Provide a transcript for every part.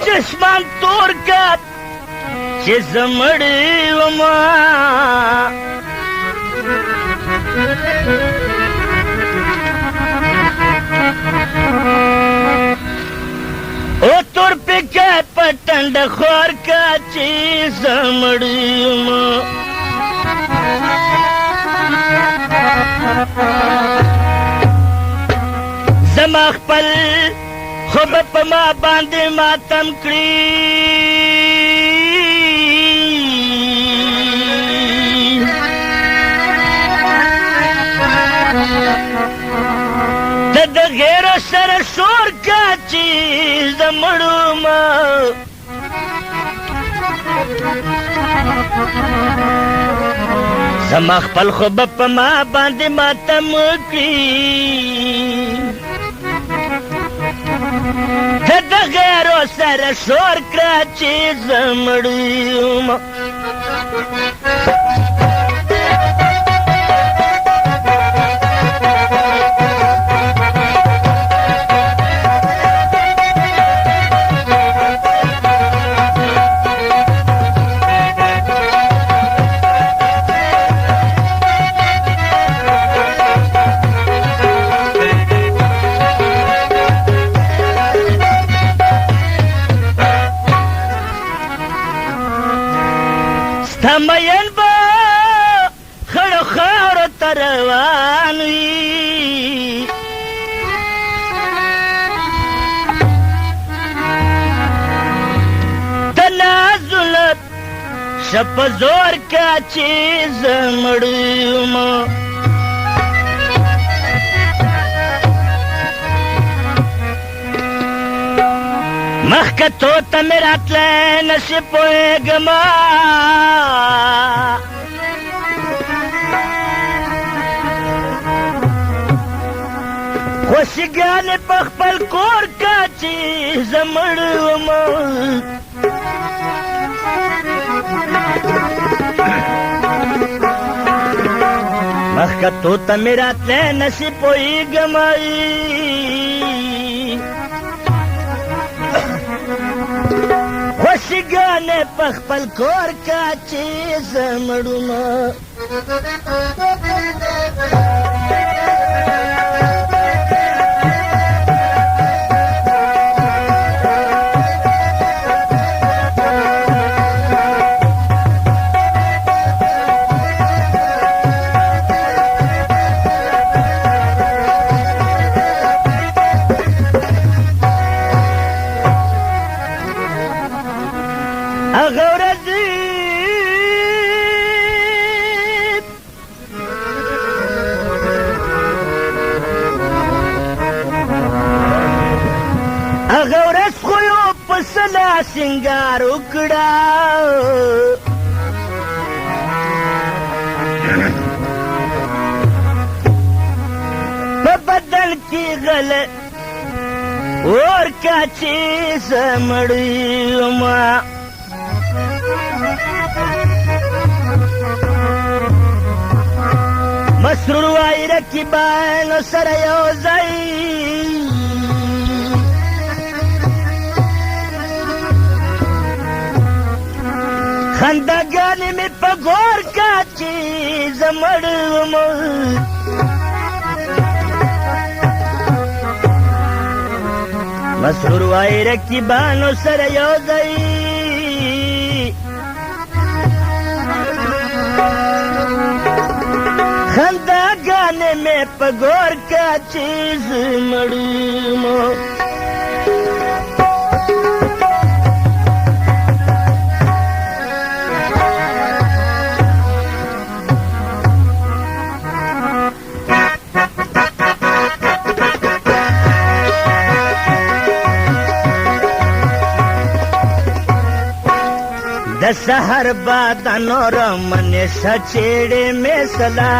چشمان تور کړ چې زه مړی ومه او تور پکې په ټنډه خور کړ چې زه مړی ومه زما خپل خو به په ما باندې ماتم کړي د غیرو سره شور کا چې زه مړومه زما خپل خو به په ما باندې ماتم کړي د غیرو سره شور کړه چې زه مړومه مین به خړو خاورو ته روان وي د نازونه شه په زور کا چې زه مړ یمه مخکتو ته مې راتلی نشي پوهېږمه خوشګانې په خپل کور کا چې زه مړ ومه مخکتو ته مې راتلی نشي پوهېږمه خوشګانې په خپل کور کا چې زه مړومه هغه ورځې هغه ورځ خو یو په سلا سینګار وکړه په بدن کې غله اور کا چې زه مړ یمه مسرور وای رقیبانو سره یو ځای خنداګانې مې په غور کا چې زه مړ ومه مسرور وای رقیبانو سره یو ځای خنداګانې مې په غور کا چې زه مړ ومه د سحر باد نورم منې سچېړې مې سلا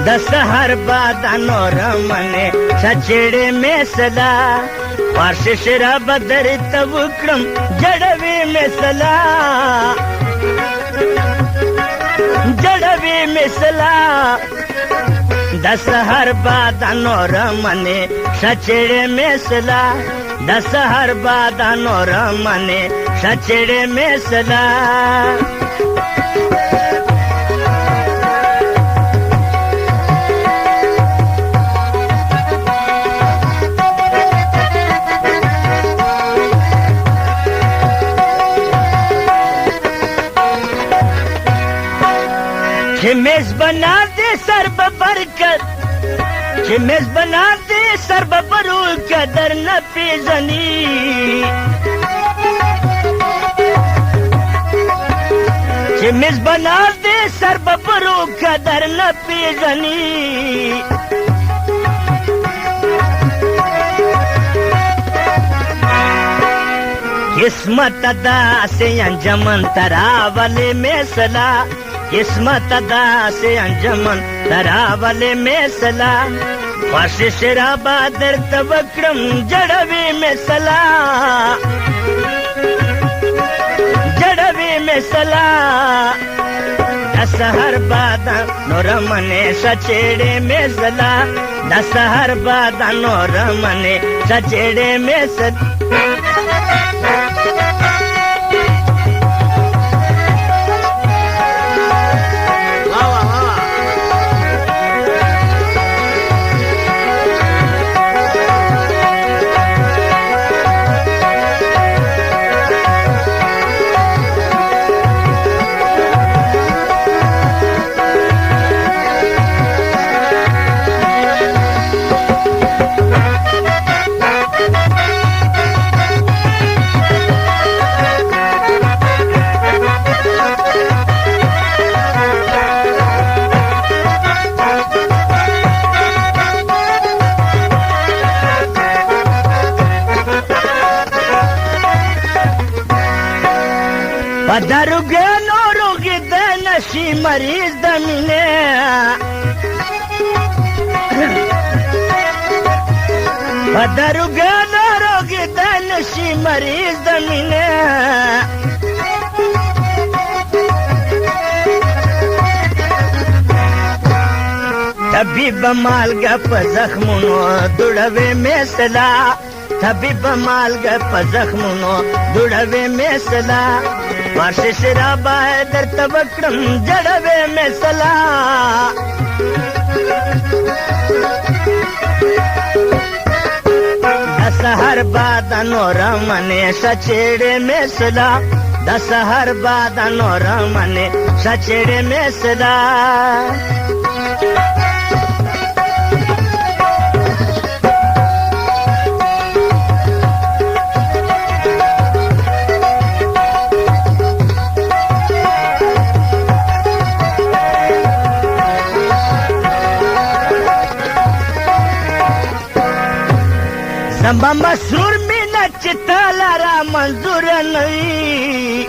د سحر باد نورم منې سچېړې مې سلا فارش شراب درته وکړم جړوي مې سلا جړوي مې سلا दस हर बादानोर मने सचेड़े मेसला दस हर बादानोर मने सचेड़े मेसला मेज बना दे सर्ब बरकत मेज बना दे सर्ब बरू कदर न पेजनी मेज बना दे सर्ब बरू कदर न पेजनी किस्मत अदा से अंजमन तरावले में सला किस्मत अदा से अंजमन तरावले में सला फर्श शराबा दर तबक्रम जड़वे में सला जड़वे में सला दस हर बादा नोरमने सचेड़े में सला दस हर बादा नोरमने सचेड़े में सला पदरुगे नोरुगे दनशी मरीज दमिने पदरुगे नोरुगे दनशी मरीज दमिने तबीब माल गप जख्मुनो दुड़वे में सला तबीब माल गप जख्मुनो दुड़वे में सला वर्ष शराबा दर तबक्रम जड़वे में सला दस हर बादानोर मने सचेड़े में सला दस हर बादानोर मने सचेड़े में सला जमा मसरूर में नचता लारा मंजूर नहीं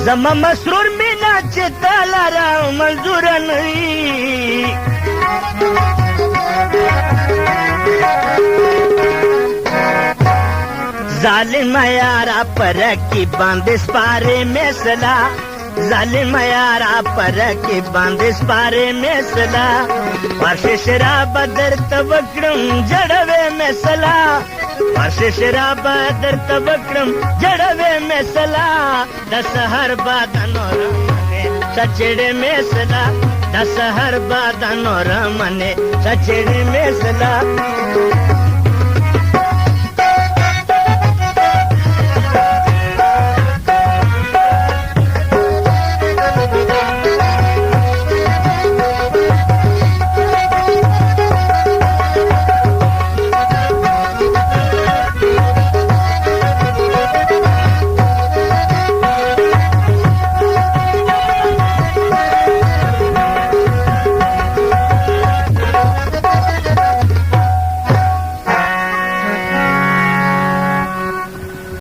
जमा मसरूर में नचता लारा मंजूर नहीं जालिम यारा पर की बांदिश पारे में सला जालिम यारा पर की बांदिश पारे में सला वर्ष शराब दर तबक्रम जड़वे में सला वर्ष शराब दर तबक्रम जड़वे में सला दस हर बादानोर मने सचेड़े में सला दस हर बादानोर मने सचेड़े में सला